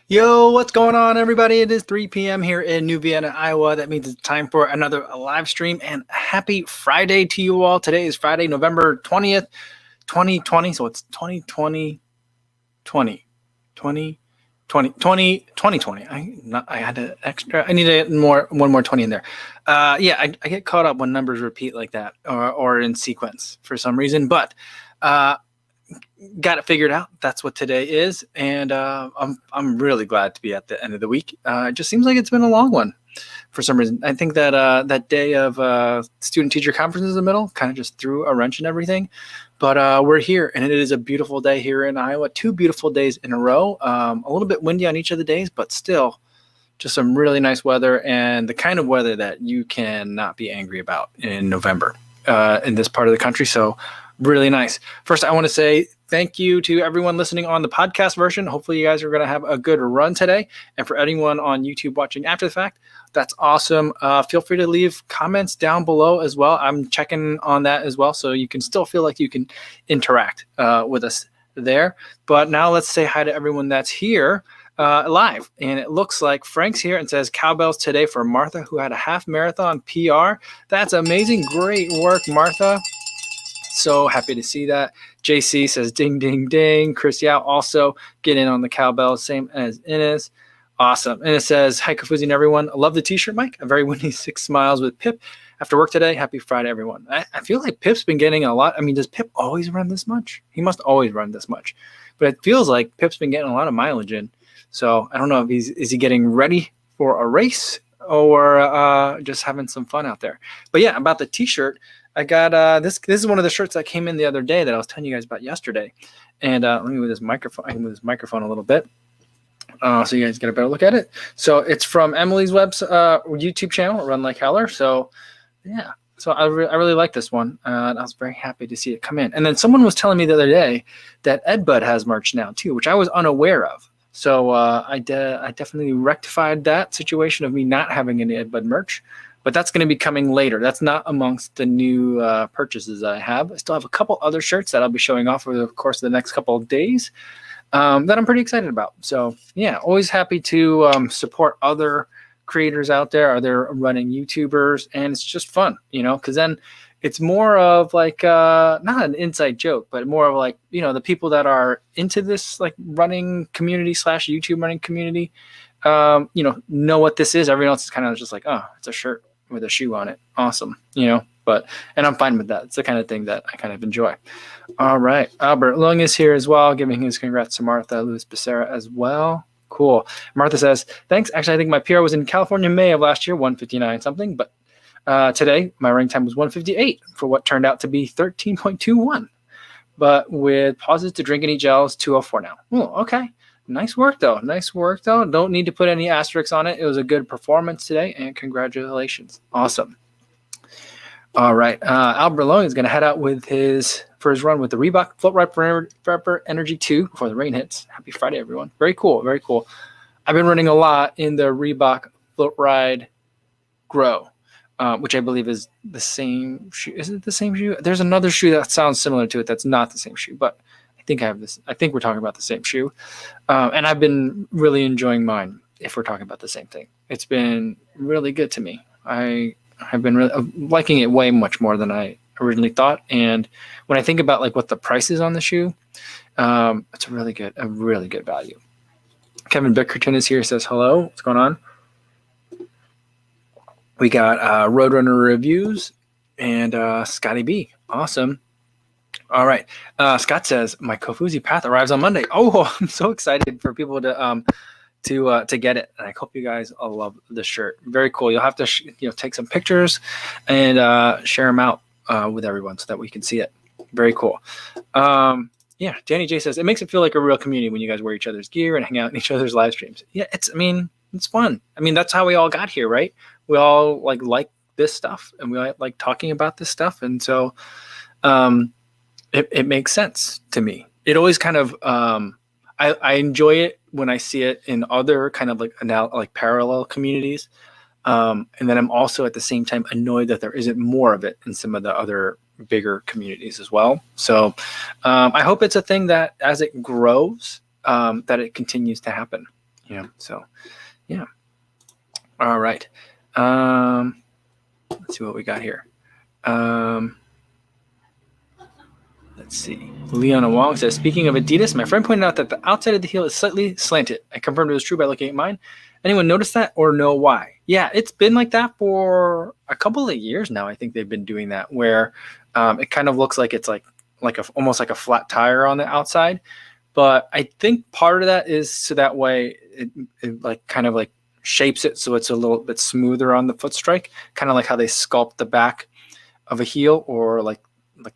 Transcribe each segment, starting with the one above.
Yo, what's going on, everybody? It is 3 p.m. here in New Vienna, Iowa. That means it's time for another live stream, and happy Friday to you all. Today is Friday, November 20th, 2020. So it's 2020, 2020. I had to extra. I need one more 20 in there. I get caught up when numbers repeat like that or in sequence for some reason, but got it figured out. That's what today is, and I'm really glad to be at the end of the week. It just seems like it's been a long one for some reason. I think that that day of student teacher conference in the middle kind of just threw a wrench in everything. But we're here, and it is a beautiful day here in Iowa. 2 beautiful days in a row. A little bit windy on each of the days, but still just some really nice weather, and the kind of weather that you cannot be angry about in November in this part of the country. So really nice. First, I want to say thank you to everyone listening on the podcast version. Hopefully you guys are going to have a good run today. And for anyone on YouTube watching after the fact, that's awesome. Feel free to leave comments down below as well. I'm checking on that as well, so you can still feel like you can interact with us there. But now let's say hi to everyone that's here live. And it looks like Frank's here and says cowbells today for Martha, who had a half marathon PR. That's amazing. Great work, Martha. So happy to see that. JC says ding, ding, ding. Chris Yao also get in on the cowbell, same as Ines. Awesome. And it says, hi, Kofuzi and everyone. I love the t-shirt, Mike. A very windy 6 smiles with Pip after work today. Happy Friday, everyone. I feel like Pip's been getting a lot. I mean, does Pip always run this much? He must always run this much. But it feels like Pip's been getting a lot of mileage in. So I don't know if is he getting ready for a race or just having some fun out there. But yeah, about the t-shirt, I got this. This is one of the shirts that came in the other day that I was telling you guys about yesterday. And let me move this microphone. I can move this microphone a little bit, so you guys get a better look at it. So it's from Emily's YouTube channel, Run Like Heller. So yeah, so I really like this one. I was very happy to see it come in. And then someone was telling me the other day that Ed Bud has merch now too, which I was unaware of. So I definitely rectified that situation of me not having any Ed Bud merch. But that's going to be coming later. That's not amongst the new purchases I have. I still have a couple other shirts that I'll be showing off over the course of the next couple of days that I'm pretty excited about. So yeah, always happy to support other creators out there, other running YouTubers, and it's just fun, because then it's more of like not an inside joke, but more of like, the people that are into this like running community / YouTube running community, know what this is. Everyone else is kind of just like, oh, it's a shirt with a shoe on it. Awesome. And I'm fine with that. It's the kind of thing that I kind of enjoy. All right. Albert Lung is here as well, giving his congrats to Martha. Luis Becerra as well. Cool. Martha says, thanks. Actually, I think my PR was in California in May of last year, 1:59 something, but today my running time was 1:58 for what turned out to be 13.21. But with pauses to drink and eat gels, 2:04 now. Oh, okay. Nice work, though. Don't need to put any asterisks on it. It was a good performance today, and congratulations. Awesome. All right. Albert Long is going to head out for his run with the Reebok Float Ride Forever Energy 2 before the rain hits. Happy Friday, everyone. Very cool. Very cool. I've been running a lot in the Reebok Float Ride Grow, which I believe is the same shoe. Is it the same shoe? There's another shoe that sounds similar to it that's not the same shoe, but I think we're talking about the same shoe. And I've been really enjoying mine, if we're talking about the same thing. It's been really good to me. I've been really liking it way much more than I originally thought. And when I think about like what the price is on the shoe, it's a really good value. Kevin Bickerton is here, says hello. What's going on? We got Roadrunner Reviews and Scotty B. Awesome. All right. Scott says my Kofuzi Path arrives on Monday. Oh, I'm so excited for people to get it, and I hope you guys all love the shirt. Very cool. You'll have to take some pictures and share them out with everyone so that we can see it. Very cool. Danny J says it makes it feel like a real community when you guys wear each other's gear and hang out in each other's live streams. Yeah, it's fun. I mean, that's how we all got here, right? We all like this stuff, and we like talking about this stuff, and so it makes sense to me. It always kind of I enjoy it when I see it in other kind of like parallel communities, and then I'm also at the same time annoyed that there isn't more of it in some of the other bigger communities as well. So I hope it's a thing that as it grows, that it continues to happen. So yeah. All right. Let's see what we got here. Let's see. Leona Wong says, speaking of Adidas, my friend pointed out that the outside of the heel is slightly slanted. I confirmed it was true by looking at mine. Anyone notice that or know why? Yeah, it's been like that for a couple of years now. I think they've been doing that where it kind of looks like it's almost like a flat tire on the outside. But I think part of that is so that way it like kind of like shapes it so it's a little bit smoother on the foot strike, kind of like how they sculpt the back of a heel or like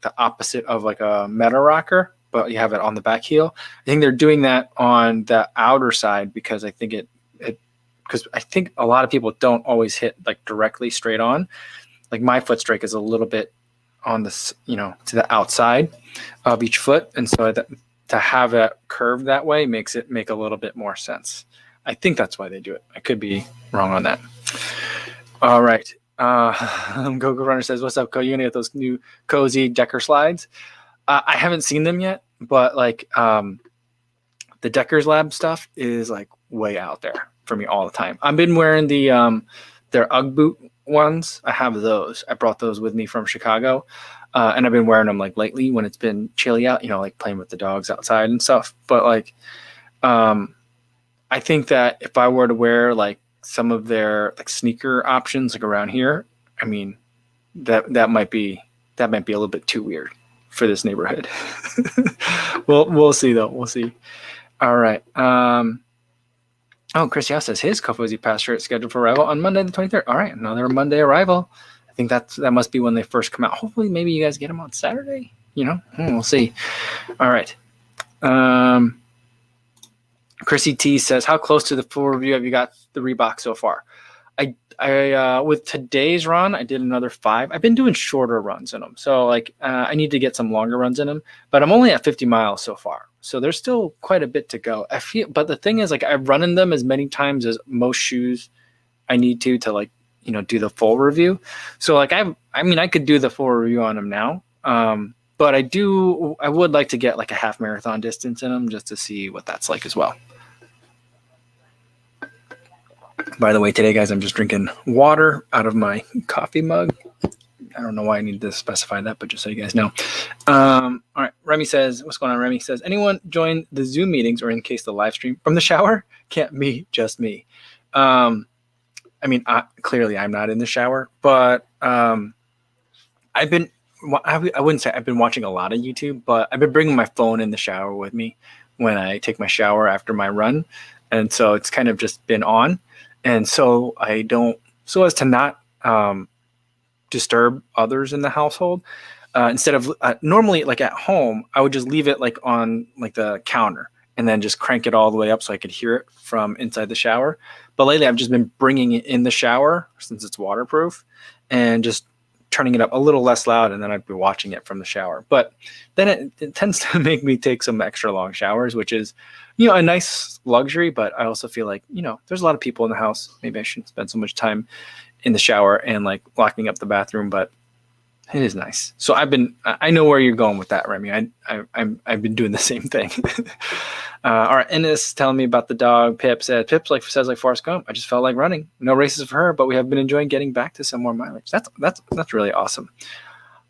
the opposite of like a meta rocker, but you have it on the back heel. I think they're doing that on the outer side because I think because I think a lot of people don't always hit like directly straight on. Like my foot strike is a little bit on this, to the outside of each foot. And so to have it curved that way makes it make a little bit more sense. I think that's why they do it. I could be wrong on that. All right. Gogo Runner says, what's up, Co? You gonna get those new cozy Decker slides? I haven't seen them yet, but like the Decker's Lab stuff is like way out there for me all the time. I've been wearing their Ugg boot ones. I have those. I brought those with me from Chicago. And I've been wearing them like lately when it's been chilly out, like playing with the dogs outside and stuff. But like, I think that if I were to wear like some of their like sneaker options like around here, I mean, that might be a little bit too weird for this neighborhood. We'll see though. We'll see. All right. Chris Yao says his Kofuzi Pass shirt scheduled for arrival on Monday the 23rd. All right, another Monday arrival. I think that must be when they first come out. Hopefully, maybe you guys get them on Saturday. We'll see. All right. Chrissy T says, how close to the full review have you got the Reebok so far? I with today's run, I did another 5. I've been doing shorter runs in them. So like I need to get some longer runs in them, but I'm only at 50 miles so far. So there's still quite a bit to go. But the thing is like I've run in them as many times as most shoes I need to like, do the full review. So like I could do the full review on them now. But I would like to get like a half marathon distance in them just to see what that's like as well. By the way, today, guys, I'm just drinking water out of my coffee mug. I don't know why I need to specify that, but just so you guys know. All right. Remy says, what's going on? Remy says, anyone join the Zoom meetings or in case the live stream from the shower? Can't be just me. Clearly I'm not in the shower, but I wouldn't say I've been watching a lot of YouTube, but I've been bringing my phone in the shower with me when I take my shower after my run. And so it's kind of just been on. And so so as to not disturb others in the household, instead of normally like at home, I would just leave it like on like the counter and then just crank it all the way up so I could hear it from inside the shower. But lately I've just been bringing it in the shower since it's waterproof and just turning it up a little less loud, and then I'd be watching it from the shower. But then it tends to make me take some extra long showers, which is, a nice luxury. But I also feel like, there's a lot of people in the house. Maybe I shouldn't spend so much time in the shower and like locking up the bathroom, but it is nice. So I know where you're going with that, Remy. I've been doing the same thing. All right. Ennis telling me about the dog. Pip says like Forrest Gump. I just felt like running. No races for her, but we have been enjoying getting back to some more mileage. That's really awesome.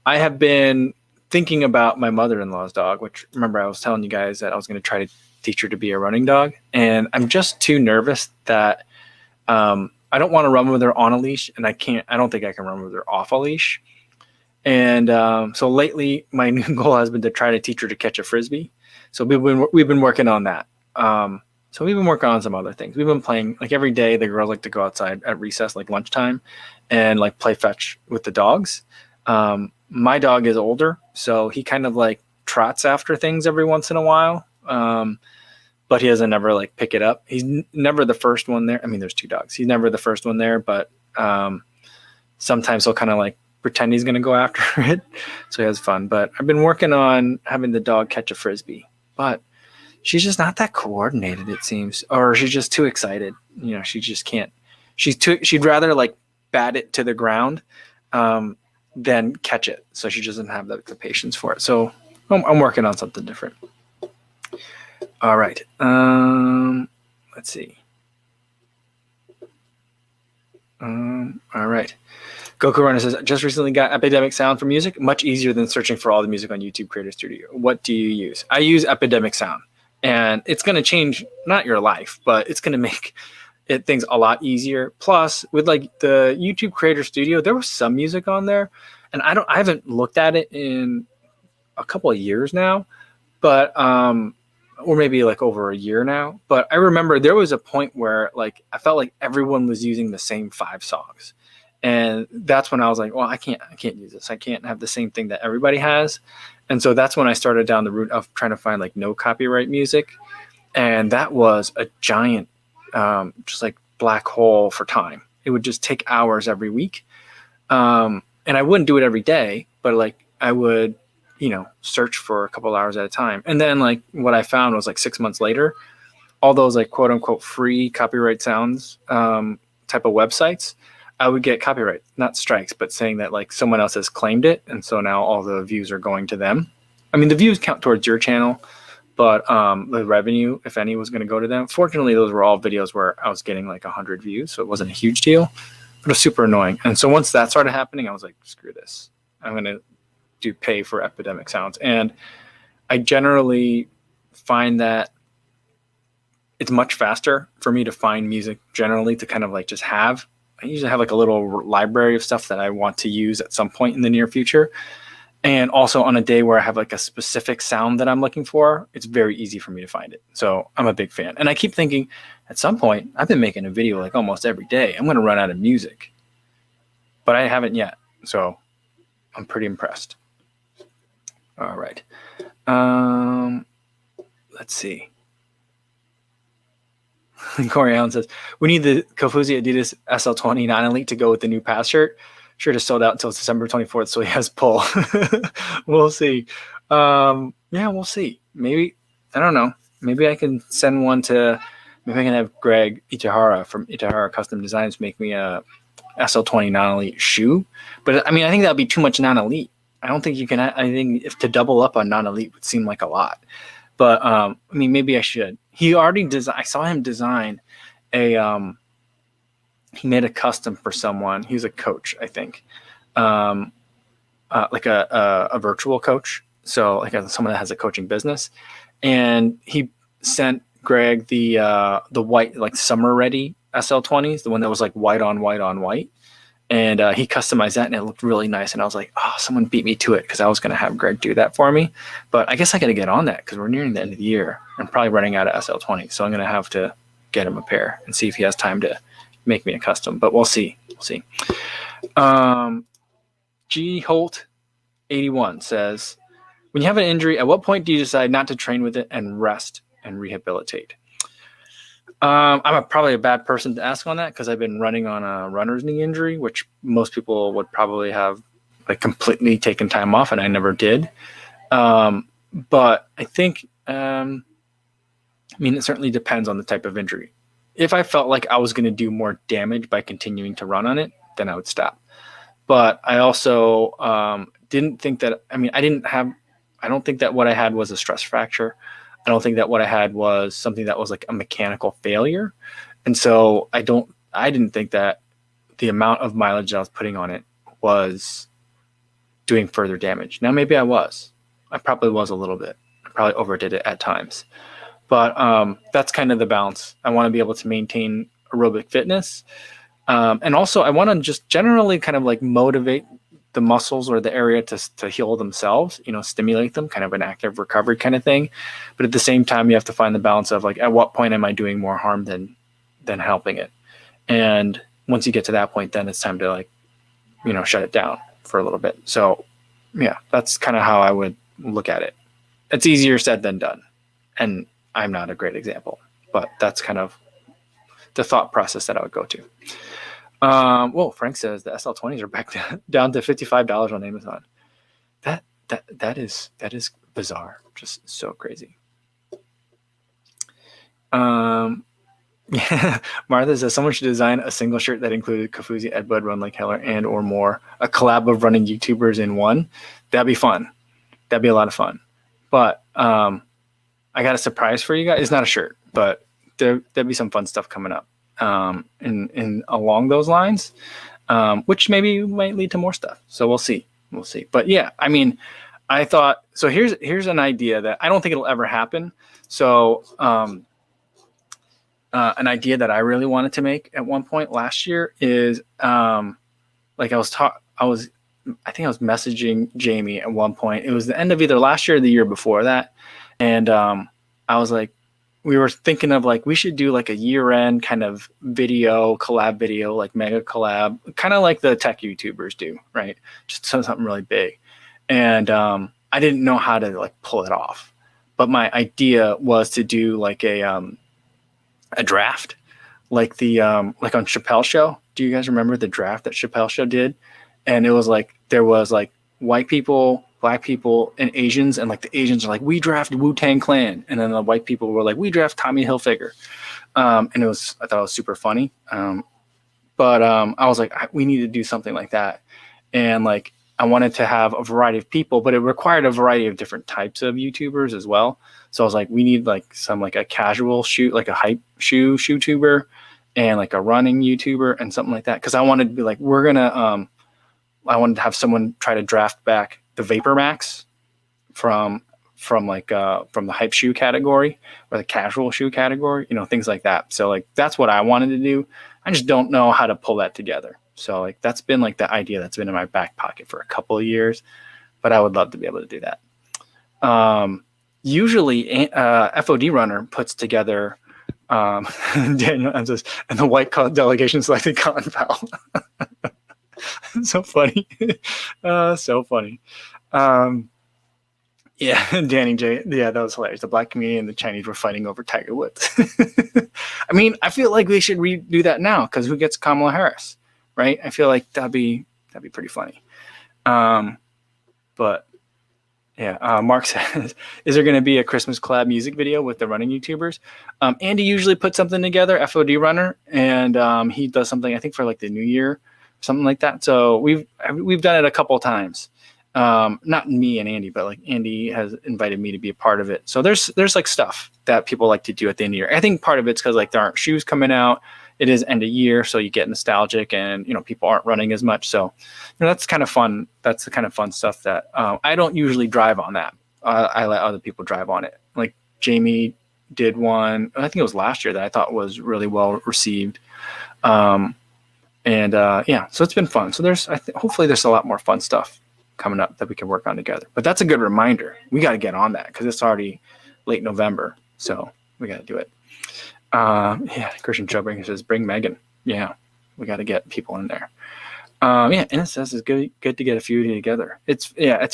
I have been thinking about my mother-in-law's dog, which remember I was telling you guys that I was going to try to teach her to be a running dog. And I'm just too nervous that, I don't want to run with her on a leash, and I don't think I can run with her off a leash. And so lately, my new goal has been to try to teach her to catch a Frisbee. So we've been working on that. So we've been working on some other things. We've been playing, like every day, the girls like to go outside at recess, like lunchtime, and like play fetch with the dogs. My dog is older, so he kind of like trots after things every once in a while. But he doesn't ever like pick it up. He's never the first one there. I mean, there's 2 dogs. He's never the first one there, but sometimes he'll kind of like pretend he's going to go after it. So he has fun. But I've been working on having the dog catch a Frisbee, but she's just not that coordinated, it seems, or she's just too excited. She just can't. She'd rather like bat it to the ground than catch it. So she doesn't have the patience for it. So I'm working on something different. All right. Let's see. All right. Goku Runner says, just recently got Epidemic Sound for music. Much easier than searching for all the music on YouTube Creator Studio. What do you use? I use Epidemic Sound. And it's going to change, not your life, but it's going to make things a lot easier. Plus, with like the YouTube Creator Studio, there was some music on there. And I haven't looked at it in a couple of years now. But or maybe like over a year now. But I remember there was a point where like I felt like everyone was using the same 5 songs. And that's when I was like, well, I can't use this. I can't have the same thing that everybody has. And so that's when I started down the route of trying to find like no copyright music. And that was a giant just like black hole for time. It would just take hours every week. And I wouldn't do it every day, but like I would, search for a couple hours at a time. And then like what I found was like 6 months later, all those like quote unquote free copyright sounds type of websites, I would get copyright, not strikes, but saying that like someone else has claimed it. And so now all the views are going to them. I mean, the views count towards your channel, but the revenue, if any, was going to go to them. Fortunately, those were all videos where I was getting like 100 views. So it wasn't a huge deal, but it was super annoying. And so once that started happening, I was like, screw this. I'm going to pay for Epidemic Sounds. And I generally find that it's much faster for me to find music generally to kind of like just have. I usually have like a little library of stuff that I want to use at some point in the near future. And also on a day where I have like a specific sound that I'm looking for, it's very easy for me to find it. So I'm a big fan. And I keep thinking at some point, I've been making a video like almost every day. I'm going to run out of music, but I haven't yet. So I'm pretty impressed. All right. Let's see. Corey Allen says, we need the Kofuzi Adidas SL20 non-elite to go with the new pass shirt. Shirt is sold out until December 24th, so he has pull. We'll see. Yeah, we'll see. Maybe, I don't know. Maybe I can send one to, maybe I can have Greg Itahara from Itahara Custom Designs make me a SL20 non-elite shoe. But I mean, I think that would be too much non-elite. I don't think you can. I think if to double up on non-elite would seem like a lot, but I mean, maybe I should. He already designed. I saw him design a. He made a custom for someone. He was a coach, I think, like a virtual coach. So like someone that has a coaching business, and he sent Greg the white like summer ready SL20s, the one that was like white on white on white. And he customized that, and it looked really nice. And I was like, oh, someone beat me to it, because I was going to have Greg do that for me. But I guess I got to get on that, because we're nearing the end of the year. I'm probably running out of SL20. So I'm going to have to get him a pair and see if he has time to make me a custom. But we'll see. We'll see. G. Holt 81 says, when you have an injury, at what point do you decide not to train with it and rest and rehabilitate? I'm probably a bad person to ask on that, because I've been running on a runner's knee injury, which most people would probably have like completely taken time off, and I never did. But I think, I mean, it certainly depends on the type of injury. If I felt like I was going to do more damage by continuing to run on it, then I would stop. But I also didn't think that, I mean, I don't think that what I had was a stress fracture. I don't think that what I had was something that was like a mechanical failure. And so I didn't think that the amount of mileage that I was putting on it was doing further damage. Now, maybe I was. I probably was a little bit. I probably overdid it at times. But that's kind of the balance. I want to be able to maintain aerobic fitness. And also I want to just generally kind of like motivate the muscles or the area to heal themselves, stimulate them, kind of an active recovery kind of thing. But at the same time, you have to find the balance of like, at what point am I doing more harm than helping it? And once you get to that point, then it's time to like, shut it down for a little bit. So yeah, that's kind of how I would look at it. It's easier said than done. And I'm not a great example, but that's kind of the thought process that I would go to. Well, Frank says the SL20s are back down to $55 on Amazon. That is bizarre. Just so crazy. Yeah. Martha says someone should design a single shirt that included Kofuzi, Ed Bud, Run Like Heller, and or more. A collab of running YouTubers in one. That'd be fun. That'd be a lot of fun. But I got a surprise for you guys. It's not a shirt, but there'd be some fun stuff coming up. in along those lines, which maybe might lead to more stuff. So we'll see. We'll see. But yeah, I mean, I thought, so here's an idea that I don't think it'll ever happen. So an idea that I really wanted to make at one point last year is like I think I was messaging Jamie at one point. It was the end of either last year or the year before that. And I was like, we were thinking of like, we should do like a year-end kind of collab video, like mega collab, kind of like the tech YouTubers do, right? Just something really big. And I didn't know how to like pull it off. But my idea was to do like a draft, like the like on Chappelle Show. Do you guys remember the draft that Chappelle Show did? And it was like there was like white people, black people, and Asians, and like the Asians are like, we draft Wu-Tang Clan, and then the white people were like, we draft Tommy Hilfiger. And I thought it was super funny. But I was like, we need to do something like that, and like I wanted to have a variety of people, but it required a variety of different types of YouTubers as well. So I was like, we need like some like a casual shoe, like a hype shoe tuber, and like a running YouTuber and something like that. Because I wanted to be like, I wanted to have someone try to draft back the Vapor Max from the hype shoe category or the casual shoe category, things like that. So like that's what I wanted to do. I just don't know how to pull that together. So like that's been like the idea that's been in my back pocket for a couple of years, but I would love to be able to do that. Usually FOD Runner puts together Daniel and the white delegation selected Cotton Powell. So funny. So funny. Yeah, Danny J. Yeah, that was hilarious. The black community and the Chinese were fighting over Tiger Woods. I mean, I feel like we should redo that now because who gets Kamala Harris, right? I feel like that'd be pretty funny. But yeah, Mark says, is there going to be a Christmas collab music video with the running YouTubers? Andy usually puts something together, FOD Runner, and he does something, I think, for like the New Year, something like that. So we've done it a couple of times. Not me and Andy, but like Andy has invited me to be a part of it. So there's like stuff that people like to do at the end of the year. I think part of it's because like there aren't shoes coming out. It is end of year, so you get nostalgic, and people aren't running as much. So that's kind of fun. That's the kind of fun stuff that I don't usually drive on that. I let other people drive on it. Like Jamie did one, I think it was last year, that I thought was really well received. Yeah, so it's been fun. So hopefully there's a lot more fun stuff coming up that we can work on together. But that's a good reminder. We got to get on that because it's already late November, so we got to do it. Yeah, Christian Jobringer says, bring Megan. Yeah, we got to get people in there. Yeah, and it says it's good to get a few together. It's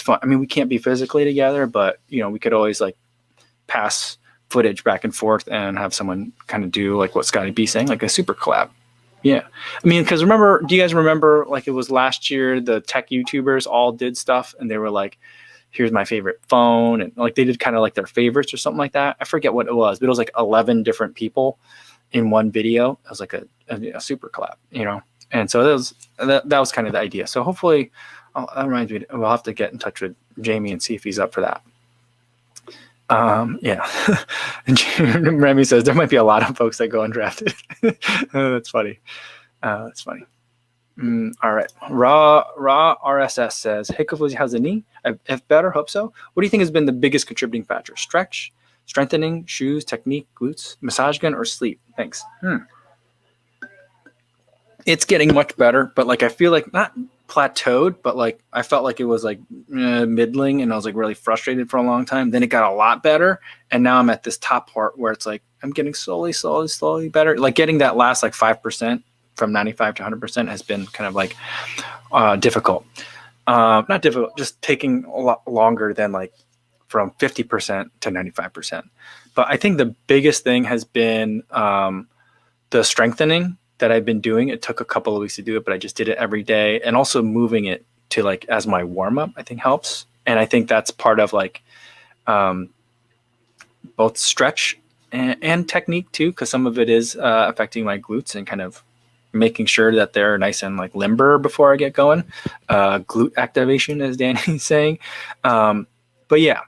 fun. I mean, we can't be physically together, but we could always like pass footage back and forth and have someone kind of do like what Scotty B saying, like a super collab. Yeah, I mean, because do you guys remember like it was last year, the tech YouTubers all did stuff and they were like, here's my favorite phone, and like they did kind of like their favorites or something like that. I forget what it was, but it was like 11 different people in one video. It was like a super collab, and so that was kind of the idea. So hopefully that reminds me, we'll have to get in touch with Jamie and see if he's up for that. Yeah. And Remy says there might be a lot of folks that go undrafted. That's funny. That's funny. All right. Raw RSS says, hey, Kofuzi, how's the knee? If better, hope so. What do you think has been the biggest contributing factor? Stretch, strengthening, shoes, technique, glutes, massage gun, or sleep? Thanks. It's getting much better, but like I feel like not plateaued, but like I felt like it was like middling, and I was like really frustrated for a long time. Then it got a lot better, and now I'm at this top part where it's like I'm getting slowly better. Like getting that last like 5% from 95 to 100% has been kind of like difficult. Not difficult, just taking a lot longer than like from 50% to 95%. But I think the biggest thing has been the strengthening that I've been doing. It took a couple of weeks to do it, but I just did it every day. And also moving it to like as my warm up, I think helps. And I think that's part of like both stretch and technique too, because some of it is affecting my glutes and kind of making sure that they're nice and like limber before I get going. Glute activation, as Danny's saying. But yeah,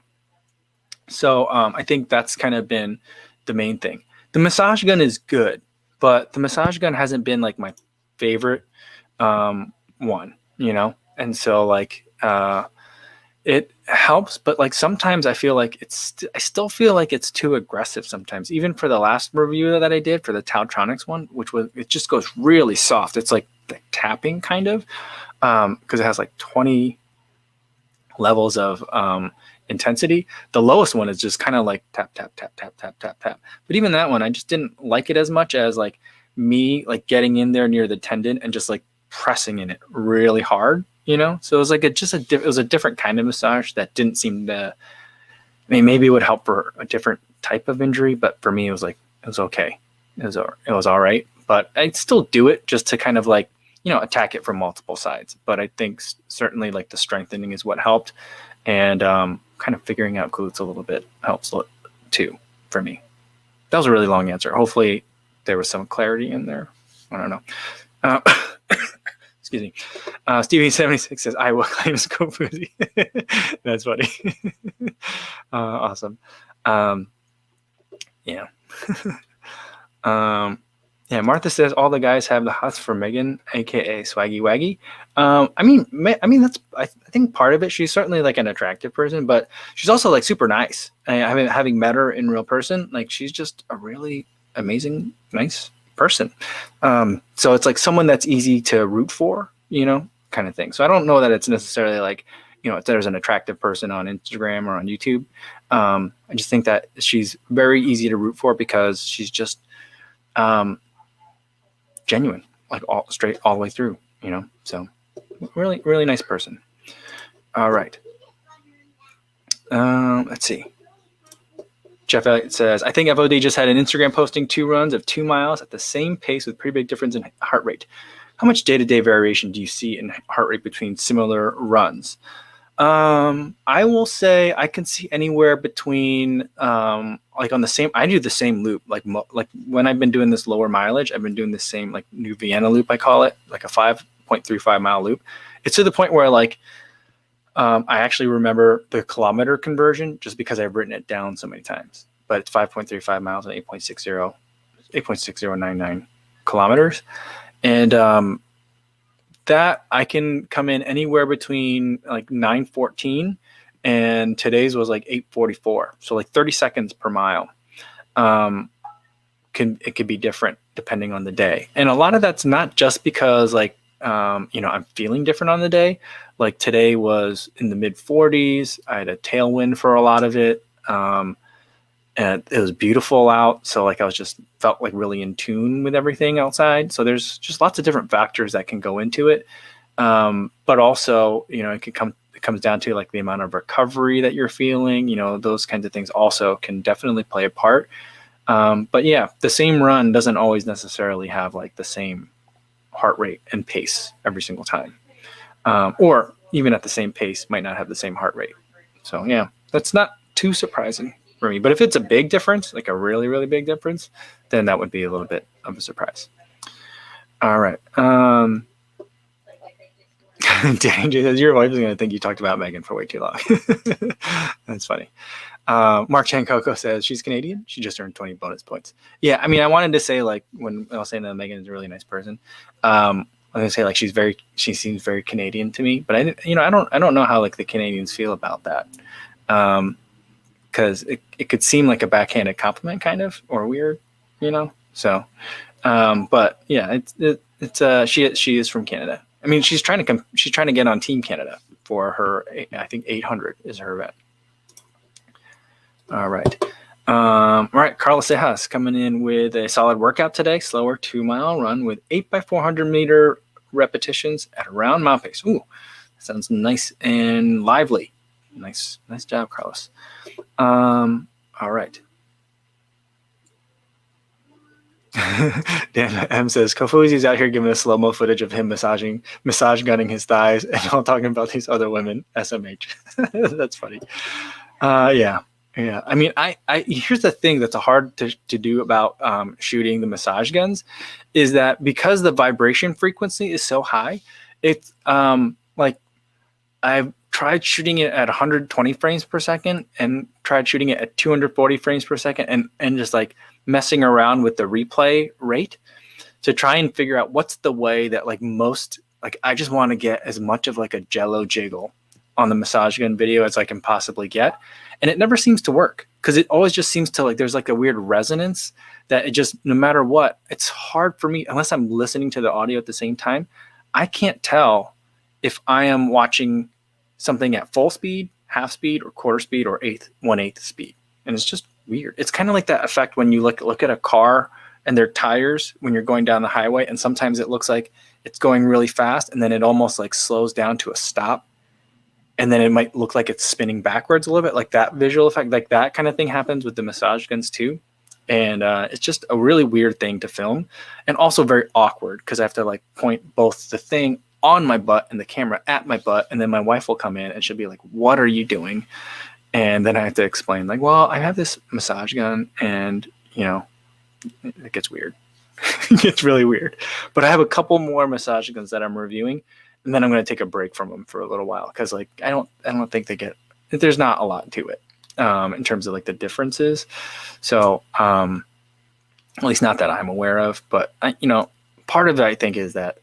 so I think that's kind of been the main thing. The massage gun is good, but the massage gun hasn't been like my favorite one, you know? And so like, it helps, but like sometimes I feel like I still feel like it's too aggressive sometimes. Even for the last review that I did for the Tautronics one, it just goes really soft. It's like tapping kind of, because it has like 20 levels of intensity. The lowest one is just kind of like tap, tap, tap, tap, tap, tap, tap. But even that one, I just didn't like it as much as like me like getting in there near the tendon and just like pressing in it really hard, you know? So it was like it was a different kind of massage that didn't seem to, I mean, maybe it would help for a different type of injury, but for me, it was like, it was okay. It was all right, but I'd still do it just to kind of like, you know, attack it from multiple sides. But I think certainly like the strengthening is what helped, and kind of figuring out glutes a little bit helps too for me. That was a really long answer. Hopefully there was some clarity in there. I don't know. Excuse me. Stevie76 says, Iowa claims Kofuzi. That's funny. Awesome. Yeah. Yeah, Martha says all the guys have the hots for Megan, aka Swaggy Waggy. I mean that's I think part of it. She's certainly like an attractive person, but she's also like super nice. Having met her in real person, like she's just a really amazing, nice person. So it's like someone that's easy to root for, you know, kind of thing. So I don't know that it's necessarily like, you know, if there's an attractive person on Instagram or on YouTube. I just think that she's very easy to root for because she's just genuine, like all the way through, you know. So really, really nice person. All right. Let's see. Jeff Elliott says, I think FOD just had an Instagram posting 2 runs of 2 miles at the same pace with pretty big difference in heart rate. How much day-to-day variation do you see in heart rate between similar runs? I will say I can see anywhere between like on the same. I do the same loop. Like when I've been doing this lower mileage, I've been doing the same like New Vienna loop. I call it like a 5.35 mile loop. It's to the point where like I actually remember the kilometer conversion just because I've written it down so many times. But it's 5.35 miles and 8.6099 kilometers, and that I can come in anywhere between like 9:14 and today's was like 8:44. So like 30 seconds per mile. It could be different depending on the day. And a lot of that's not just because like, you know, I'm feeling different on the day. Like today was in the mid 40s. I had a tailwind for a lot of it. And it was beautiful out. So like I was just felt like really in tune with everything outside. So there's just lots of different factors that can go into it. But also, you know, it comes down to like the amount of recovery that you're feeling, you know, those kinds of things also can definitely play a part. But yeah, the same run doesn't always necessarily have like the same heart rate and pace every single time. Or even at the same pace might not have the same heart rate. So yeah, that's not too surprising for me. But if it's a big difference, like a really, really big difference, then that would be a little bit of a surprise. All right. Danny says, your wife is going to think you talked about Megan for way too long. That's funny. Mark Chancoco says she's Canadian. She just earned 20 bonus points. Yeah, I mean, I wanted to say like when I was saying that Megan is a really nice person. I was gonna say like she seems very Canadian to me, but I didn't, you know, I don't know how like the Canadians feel about that. Because it could seem like a backhanded compliment, kind of, or weird, you know. So, but yeah, she is from Canada. I mean, she's trying to get on Team Canada for her. I think 800 is her event. All right, Carlos Cejas coming in with a solid workout today. Slower 2 mile run with 8 by 400 meter repetitions at around mile pace. Ooh, sounds nice and lively. Nice job, Carlos. All right. Dan M says Kofuzi's out here giving us slow-mo footage of him massage gunning his thighs and all talking about these other women. SMH. That's funny. Yeah. I mean, I here's the thing that's hard to do about shooting the massage guns is that because the vibration frequency is so high, it's like I've tried shooting it at 120 frames per second and tried shooting it at 240 frames per second and just like messing around with the replay rate to try and figure out what's the way that like most, like I just want to get as much of like a jello jiggle on the massage gun video as I can possibly get. And it never seems to work because it always just seems to like, there's like a weird resonance that it just, no matter what, it's hard for me, unless I'm listening to the audio at the same time, I can't tell if I am watching something at full speed, half speed, or quarter speed, or 1/8 speed. And it's just weird. It's kind of like that effect when you look at a car and their tires when you're going down the highway, and sometimes it looks like it's going really fast and then it almost like slows down to a stop, and then it might look like it's spinning backwards a little bit, like that visual effect, like that kind of thing happens with the massage guns too. And it's just a really weird thing to film, and also very awkward because I have to like point both the thing on my butt and the camera at my butt, and then my wife will come in and she'll be like, "What are you doing?" And then I have to explain like, "Well, I have this massage gun, and you know, it gets weird." It gets really weird. But I have a couple more massage guns that I'm reviewing, and then I'm going to take a break from them for a little while because like I don't think there's not a lot to it in terms of like the differences. So at least not that I'm aware of. But part of it I think is that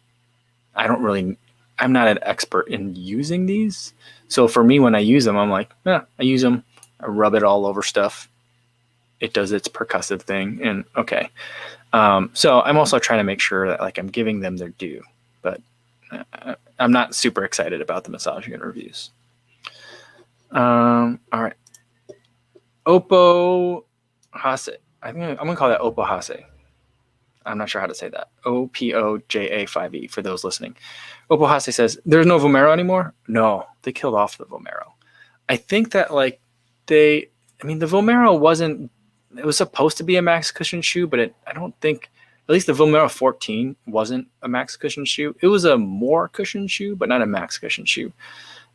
I'm not an expert in using these. So for me, when I use them, I'm like, I use them, I rub it all over stuff. It does its percussive thing, and okay. So I'm also trying to make sure that like I'm giving them their due, but I'm not super excited about the massage gun reviews. All right. Oppo Hase. I think I'm gonna call that Oppo Hase. I'm not sure how to say that. OPOJA5E for those listening. Oppo Hase says, "There's no Vomero anymore." No, they killed off the Vomero. I think that like the Vomero wasn't. It was supposed to be a max cushion shoe, but I don't think, at least the Vomero 14 wasn't a max cushion shoe. It was a more cushion shoe, but not a max cushion shoe.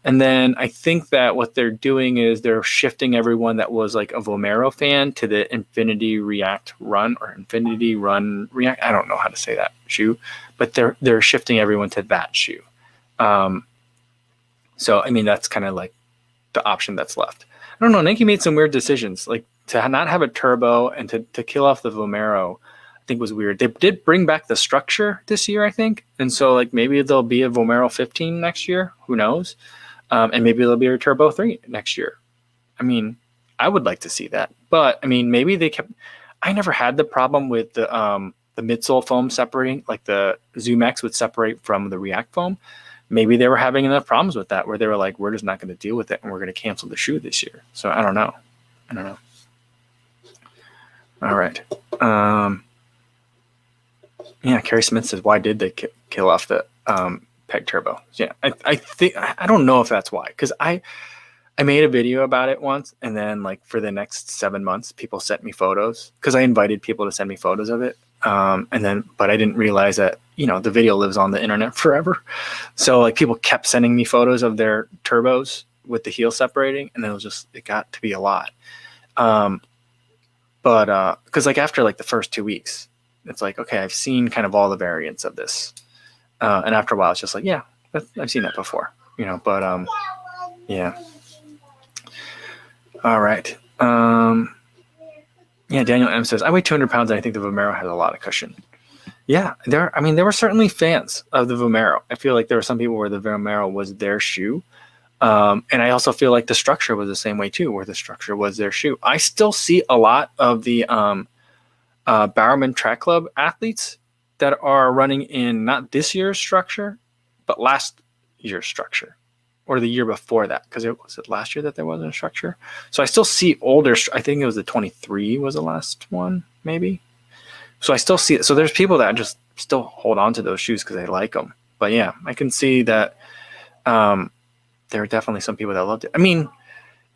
And then I think that what they're doing is they're shifting everyone that was like a Vomero fan to the Infinity React Run or Infinity Run React. I don't know how to say that shoe, but they're shifting everyone to that shoe. So, that's kind of like the option that's left. I don't know. Nike made some weird decisions, like to not have a turbo and to kill off the Vomero. I think was weird. They did bring back the structure this year, I think. And so like maybe there'll be a Vomero 15 next year. Who knows? And maybe there'll be a Turbo 3 next year. I would like to see that. But maybe they kept. I never had the problem with the midsole foam separating, like the Zoom X would separate from the React foam. Maybe they were having enough problems with that where they were like, we're just not going to deal with it and we're going to cancel the shoe this year. So I don't know. All right. Carrie Smith says, why did they kill off the Peg Turbo? Yeah, I think I don't know if that's why, because I made a video about it once, and then like for the next 7 months, people sent me photos because I invited people to send me photos of it, but I didn't realize that the video lives on the internet forever, so like people kept sending me photos of their turbos with the heel separating, and it got to be a lot, but because like after like the first 2 weeks, it's like, okay, I've seen kind of all the variants of this. And after a while, it's just like, yeah, I've seen that before, but yeah. All right. Daniel M says, I weigh 200 pounds and I think the Vomero has a lot of cushion. Yeah, there were certainly fans of the Vomero. I feel like there were some people where the Vomero was their shoe. And I also feel like the structure was the same way too, where the structure was their shoe. I still see a lot of the Bowerman Track Club athletes that are running in not this year's structure, but last year's structure, or the year before that, because it was last year that there wasn't a structure. So I still see older. I think it was the 23 was the last one, maybe. So I still see it. So there's people that just still hold on to those shoes because they like them. But yeah, I can see that there are definitely some people that loved it.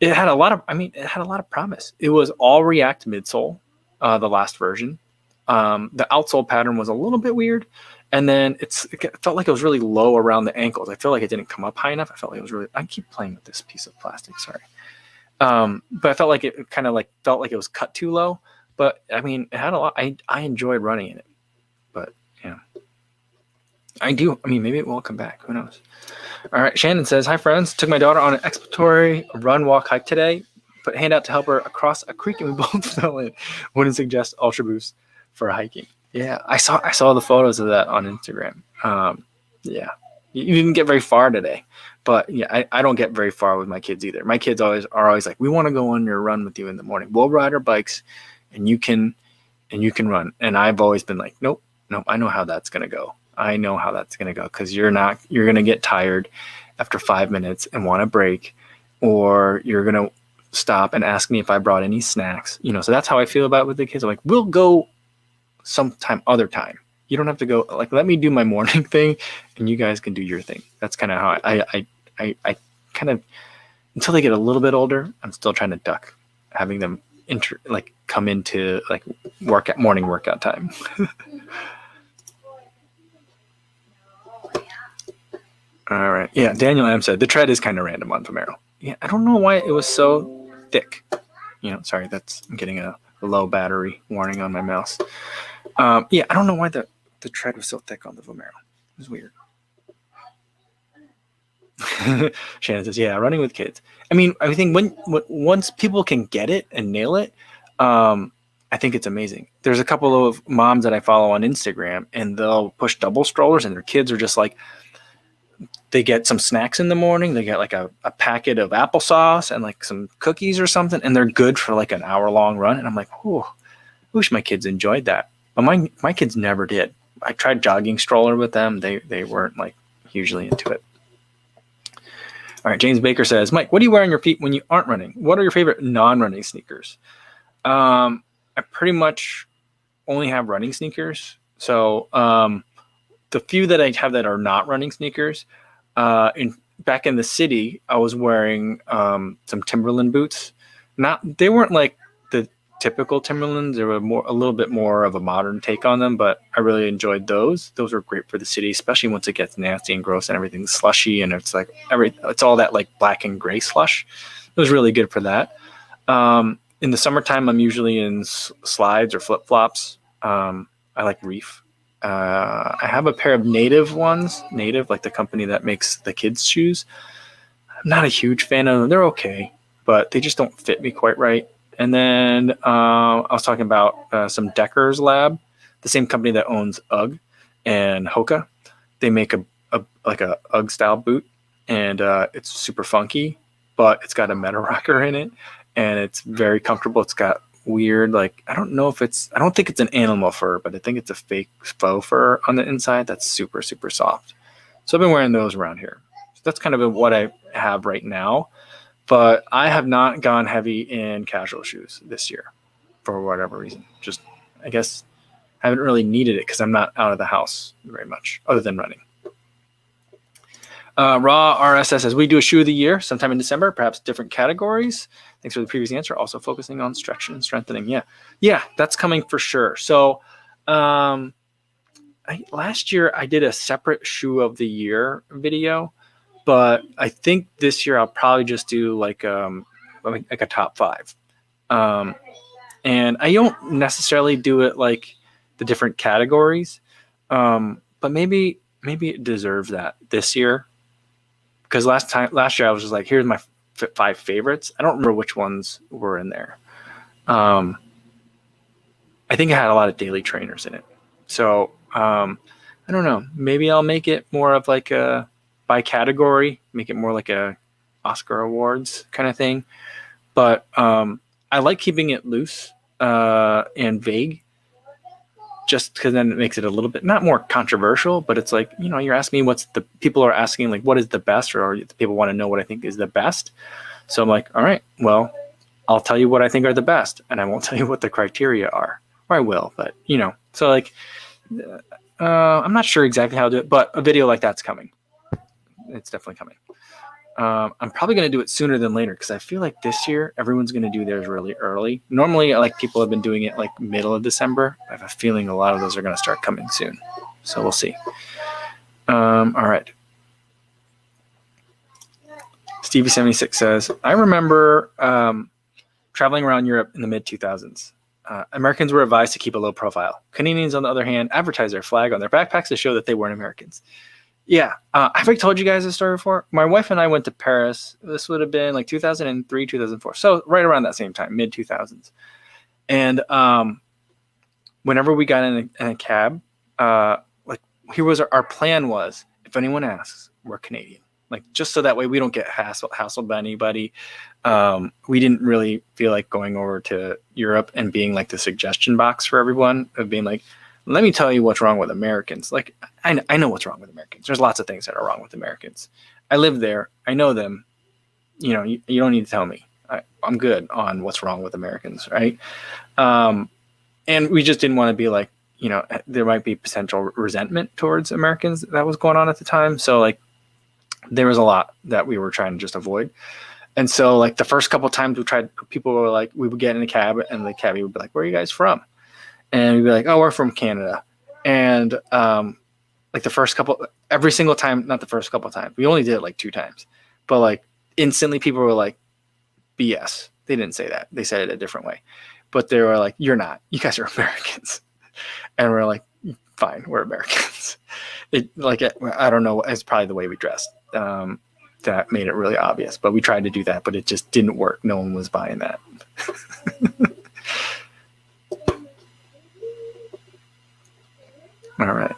It had a lot of promise. It was all React midsole, the last version. The outsole pattern was a little bit weird, and then it felt like it was really low around the ankles. I feel like it didn't come up high enough. I felt like it was really. I keep playing with this piece of plastic. Sorry, but I felt like it kind of like felt like it was cut too low. But it had a lot. I enjoyed running in it, but yeah, I do. Maybe it will come back. Who knows? All right. Shannon says, "Hi friends. Took my daughter on an exploratory run walk hike today. put hand out to help her across a creek, and we both fell in. Wouldn't suggest Ultra Boost for hiking. Yeah, I saw the photos of that on Instagram. Yeah, you didn't get very far today, but yeah, I don't get very far with my kids either. My kids are always like, we want to go on your run with you in the morning. We'll ride our bikes, and you can run. And I've always been like, nope, I know how that's gonna go. I know how that's gonna go, because you're gonna get tired after 5 minutes and want a break, or you're gonna stop and ask me if I brought any snacks. So that's how I feel about it with the kids. I'm like, we'll go sometime other time. You don't have to go, like, let me do my morning thing and you guys can do your thing. That's kind of how I kind of, until they get a little bit older, I'm still trying to duck having them come into like morning workout time. All right. Yeah. Daniel M said the tread is kind of random on Vomero. Yeah. I don't know why it was so thick. Sorry, I'm getting a low battery warning on my mouse. Yeah. I don't know why the tread was so thick on the Vomero. It was weird. Shannon says, yeah, running with kids. I mean, I think once people can get it and nail it, I think it's amazing. There's a couple of moms that I follow on Instagram, and they'll push double strollers, and their kids are just like, they get some snacks in the morning. They get like a packet of applesauce and like some cookies or something, and they're good for like an hour-long run. And I'm like, oh, I wish my kids enjoyed that. But my kids never did. I tried jogging stroller with them. They weren't like hugely into it. All right, James Baker says, Mike, what do you wear on your feet when you aren't running? What are your favorite non-running sneakers? I pretty much only have running sneakers. So the few that I have that are not running sneakers, back in the city, I was wearing some Timberland boots. They weren't like the typical Timberlands. They were a little bit more of a modern take on them, but I really enjoyed those. Those were great for the city, especially once it gets nasty and gross and everything's slushy and it's like it's all that like black and gray slush. It was really good for that. In the summertime, I'm usually in slides or flip flops. I like Reef. I have a pair of Native ones. Native, like the company that makes the kids' shoes. I'm not a huge fan of them. They're okay, but they just don't fit me quite right. And then I was talking about some Decker's Lab, the same company that owns UGG and Hoka. They make a UGG style boot, and it's super funky, but it's got a meta rocker in it, and it's very comfortable. It's got weird, like, I don't think it's an animal fur, but I think it's a fake faux fur on the inside that's super, super soft. So I've been wearing those around here. So that's kind of what I have right now. But I have not gone heavy in casual shoes this year for whatever reason. Just, I guess, I haven't really needed it because I'm not out of the house very much other than running. Raw RSS says, we do a shoe of the year sometime in December, perhaps different categories. Thanks for the previous answer. Also focusing on stretch and strengthening. Yeah, that's coming for sure. So last year I did a separate shoe of the year video. But I think this year I'll probably just do like a top 5. And I don't necessarily do it like the different categories. But maybe it deserves that this year. Because last year I was just like, here's my 5 favorites. I don't remember which ones were in there. I think it had a lot of daily trainers in it. So I don't know. Maybe I'll make it more of like a by category, make it more like a Oscar Awards kind of thing. But I like keeping it loose and vague, just because then it makes it a little bit, not more controversial, but it's like, you're asking me people are asking like, what is the best, or people want to know what I think is the best. So I'm like, all right, well, I'll tell you what I think are the best, and I won't tell you what the criteria are, or I will, but so like, I'm not sure exactly how to do it, but a video like that's coming. It's definitely coming. I'm probably going to do it sooner than later because I feel like this year everyone's going to do theirs really early. Normally, like people have been doing it like middle of December. I have a feeling a lot of those are going to start coming soon. So we'll see. All right. Stevie76 says, I remember traveling around Europe in the mid-2000s. Americans were advised to keep a low profile. Canadians, on the other hand, advertised their flag on their backpacks to show that they weren't Americans. Yeah. Have I told you guys this story before? My wife and I went to Paris. This would have been like 2003, 2004. So right around that same time, mid 2000s. And whenever we got in a cab, like here was our plan was, if anyone asks, we're Canadian. Like just so that way we don't get hassled by anybody. We didn't really feel like going over to Europe and being like the suggestion box for everyone of being like, let me tell you what's wrong with Americans. Like I know what's wrong with Americans. There's lots of things that are wrong with Americans. I live there. I know them. You know, you don't need to tell me. I'm good on what's wrong with Americans, right? And we just didn't want to be like, you know, there might be potential resentment towards Americans that was going on at the time. So like there was a lot that we were trying to just avoid. And so like the first couple of times we tried, people were like, we would get in a cab and the cabbie would be like, where are you guys from? And we'd be like, oh, we're from Canada. And like the first couple, every single time, not the first couple of times, we only did it like 2 times, but like instantly people were like, BS. They didn't say that. They said it a different way. But they were like, you're not. You guys are Americans. And we're like, fine, we're Americans. I don't know. It's probably the way we dressed that made it really obvious. But we tried to do that, but it just didn't work. No one was buying that. All right.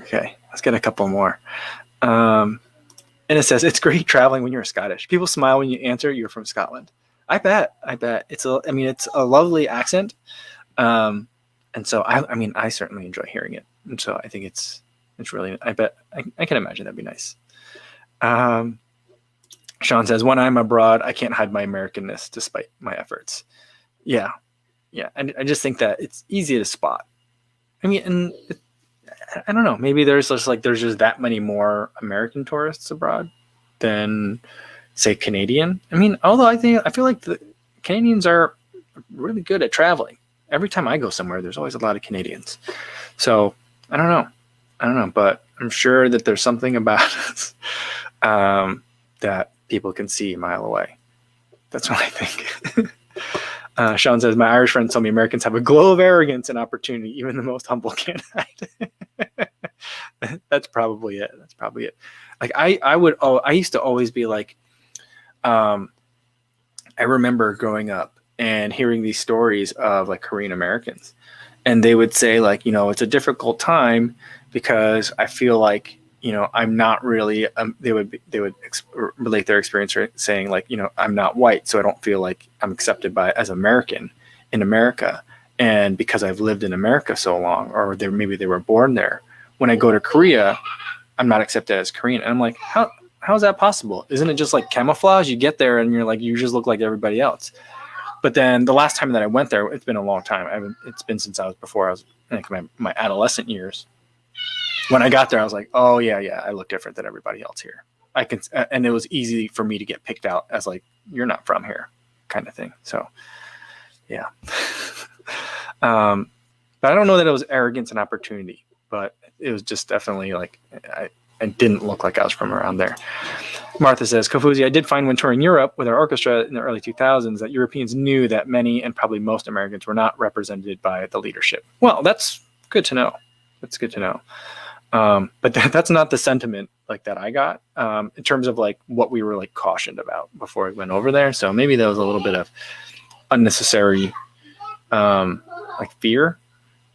Okay. Let's get a couple more. And it says, it's great traveling when you're Scottish. People smile when you answer you're from Scotland. I bet. It's a lovely accent. And so I certainly enjoy hearing it. And so I think it's really, I bet I can imagine that'd be nice. Sean says, when I'm abroad, I can't hide my Americanness despite my efforts. Yeah. And I just think that it's easy to spot. I mean, and I don't know, maybe there's just that many more American tourists abroad than say Canadian. I mean, although I feel like the Canadians are really good at traveling. Every time I go somewhere, there's always a lot of Canadians. So I don't know, but I'm sure that there's something about us that people can see a mile away. That's what I think. Sean says, my Irish friends tell me Americans have a glow of arrogance and opportunity. Even the most humble can't hide. That's probably it. Like I used to always be like, I remember growing up and hearing these stories of like Korean Americans, and they would say like, you know, it's a difficult time because I feel like, you know, I'm not really, they would relate their experience saying like, you know, I'm not white, so I don't feel like I'm accepted as American in America. And because I've lived in America so long, or maybe they were born there, when I go to Korea, I'm not accepted as Korean. And I'm like, how is that possible? Isn't it just like camouflage? You get there and you're like, you just look like everybody else. But then the last time that I went there, it's been a long time. It's been since before I was like my adolescent years. When I got there, I was like, oh yeah, I look different than everybody else here. And it was easy for me to get picked out as like, you're not from here kind of thing. So yeah. But I don't know that it was arrogance and opportunity, but it was just definitely like, I didn't look like I was from around there. Martha says, Kofuzi, I did find when touring Europe with our orchestra in the early 2000s that Europeans knew that many and probably most Americans were not represented by the leadership. Well, that's good to know. But that's not the sentiment like that I got in terms of like what we were like cautioned about before we went over there. So maybe there was a little bit of unnecessary like fear.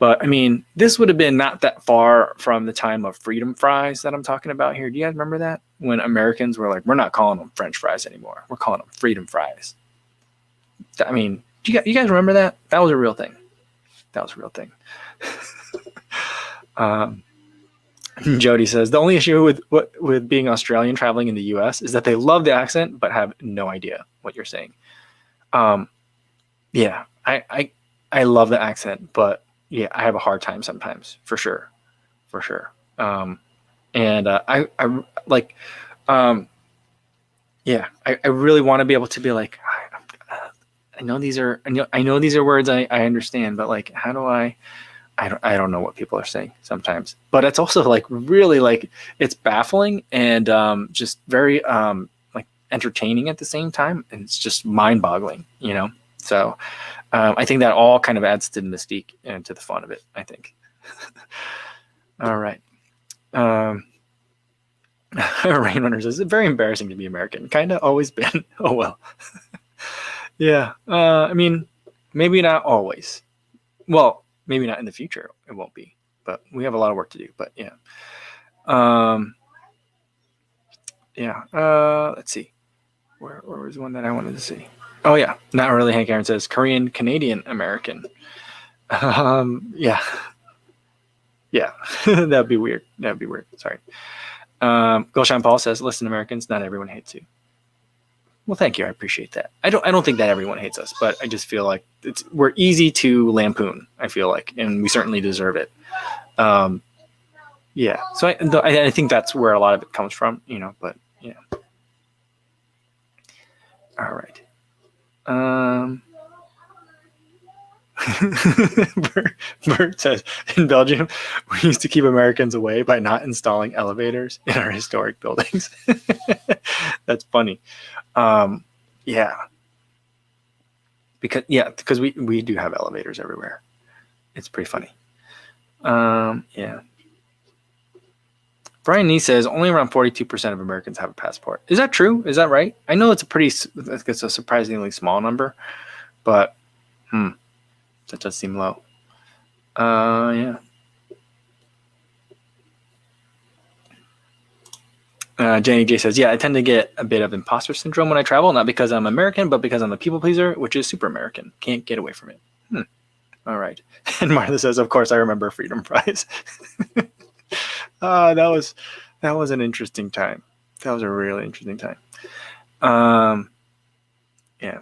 But I mean, this would have been not that far from the time of freedom fries that I'm talking about here. Do you guys remember that? When Americans were like, we're not calling them French fries anymore. We're calling them freedom fries. I mean, do you guys remember that? That was a real thing. Jody says, the only issue with being Australian traveling in the US is that they love the accent, but have no idea what you're saying. Yeah, I love the accent, but yeah, I have a hard time sometimes, for sure. I really want to be able to be like, I know these are words I understand, but like, how do I don't know what people are saying sometimes, but it's also like really like it's baffling and just very like entertaining at the same time, and it's just mind-boggling, you know. So I think that all kind of adds to the mystique and to the fun of it, I think. All right. Rainrunner says, it's very embarrassing to be American. Kind of always been. Oh, well. Yeah. I mean, maybe not always. Well, maybe not in the future. It won't be. But we have a lot of work to do. But yeah. Let's see. Where was one that I wanted to see? Oh, yeah. Not really. Hank Aaron says Korean, Canadian, American. Yeah. Yeah. That'd be weird. Sorry. Gulshan Paul says, listen, Americans, not everyone hates you. Well, thank you. I appreciate that. I don't think that everyone hates us, but I just feel like we're easy to lampoon, I feel like, and we certainly deserve it. Yeah. So I think that's where a lot of it comes from, but yeah. All right. Bert says, in Belgium, we used to keep Americans away by not installing elevators in our historic buildings. That's funny. Yeah. Because we do have elevators everywhere. It's pretty funny. Yeah. Brian Nee says only around 42% of Americans have a passport. Is that true? Is that right? I know it's a surprisingly small number, but that does seem low. Yeah. Jenny J says, yeah, I tend to get a bit of imposter syndrome when I travel, not because I'm American, but because I'm a people pleaser, which is super American. Can't get away from it. All right. And Martha says, of course, I remember Freedom Fries. That was an interesting time. That was a really interesting time. Yeah.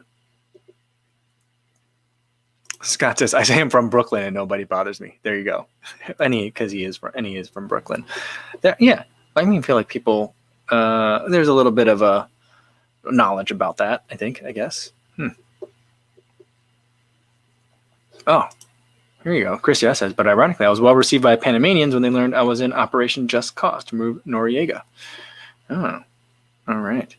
Scott says, I say I'm from Brooklyn and nobody bothers me. There you go. Because he is from Brooklyn. Yeah. I feel like people, there's a little bit of a knowledge about that, I guess. Oh, here you go. Chris says, but ironically, I was well received by Panamanians when they learned I was in Operation Just Cause to move Noriega. Oh, all right.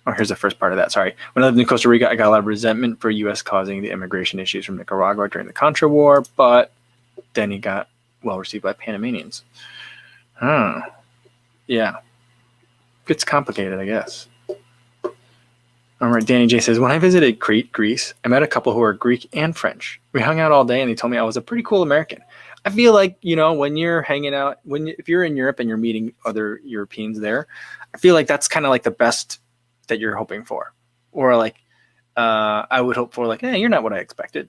Oh, here's the first part of that. Sorry. When I lived in Costa Rica, I got a lot of resentment for U.S. causing the immigration issues from Nicaragua during the Contra War, but then he got well received by Panamanians. Yeah. Gets complicated, I guess. All right. Danny J says, when I visited Crete, Greece, I met a couple who were Greek and French. We hung out all day and they told me I was a pretty cool American. I feel like, when you're hanging out, if you're in Europe and you're meeting other Europeans there, I feel like that's kind of like the best that you're hoping for. Or like, I would hope for like, hey, you're not what I expected,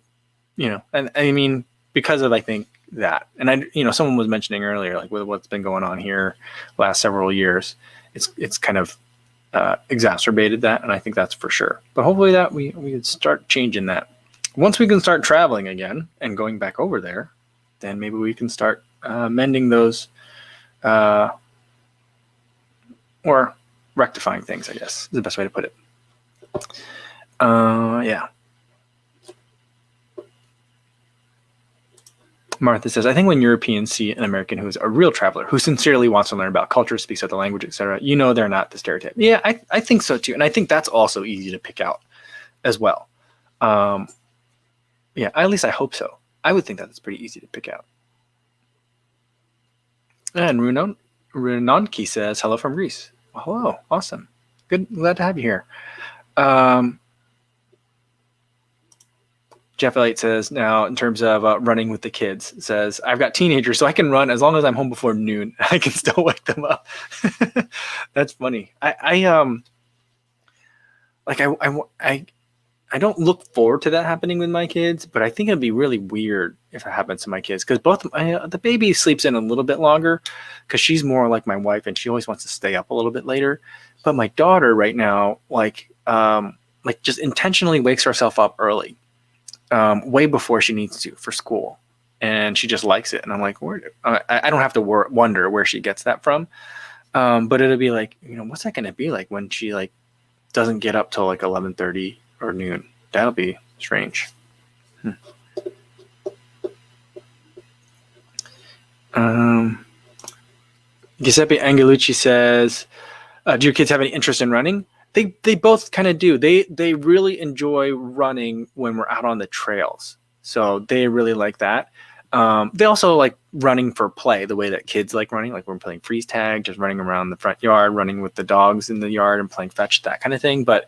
and because of, I think that, and someone was mentioning earlier, like with what's been going on here last several years, it's kind of exacerbated that. And I think that's for sure, but hopefully that we could start changing that. Once we can start traveling again and going back over there, then maybe we can start mending those or rectifying things, I guess is the best way to put it. Yeah. Martha says, I think when Europeans see an American who is a real traveler, who sincerely wants to learn about culture, speaks out the language, etc., they're not the stereotype. Yeah, I think so too. And I think that's also easy to pick out as well. Yeah, at least I hope so. I would think that it's pretty easy to pick out. And Runonki says, hello from Greece. Well, hello. Awesome. Good. Glad to have you here. Jeff Elliott says, now in terms of running with the kids, says, I've got teenagers, so I can run as long as I'm home before noon. I can still wake them up. That's funny. I don't look forward to that happening with my kids, but I think it'd be really weird if it happens to my kids, because both the baby sleeps in a little bit longer because she's more like my wife and she always wants to stay up a little bit later. But my daughter right now, just intentionally wakes herself up early. Way before she needs to for school, and she just likes it. And I'm like, I don't have to wonder where she gets that from. But it'll be like, what's that going to be like when she doesn't get up till 11:30 or noon? That'll be strange. Giuseppe Angelucci says, do your kids have any interest in running? They both kind of do. They really enjoy running when we're out on the trails. So they really like that. They also like running for play the way that kids like running, like we're playing freeze tag, just running around the front yard, running with the dogs in the yard and playing fetch, that kind of thing. But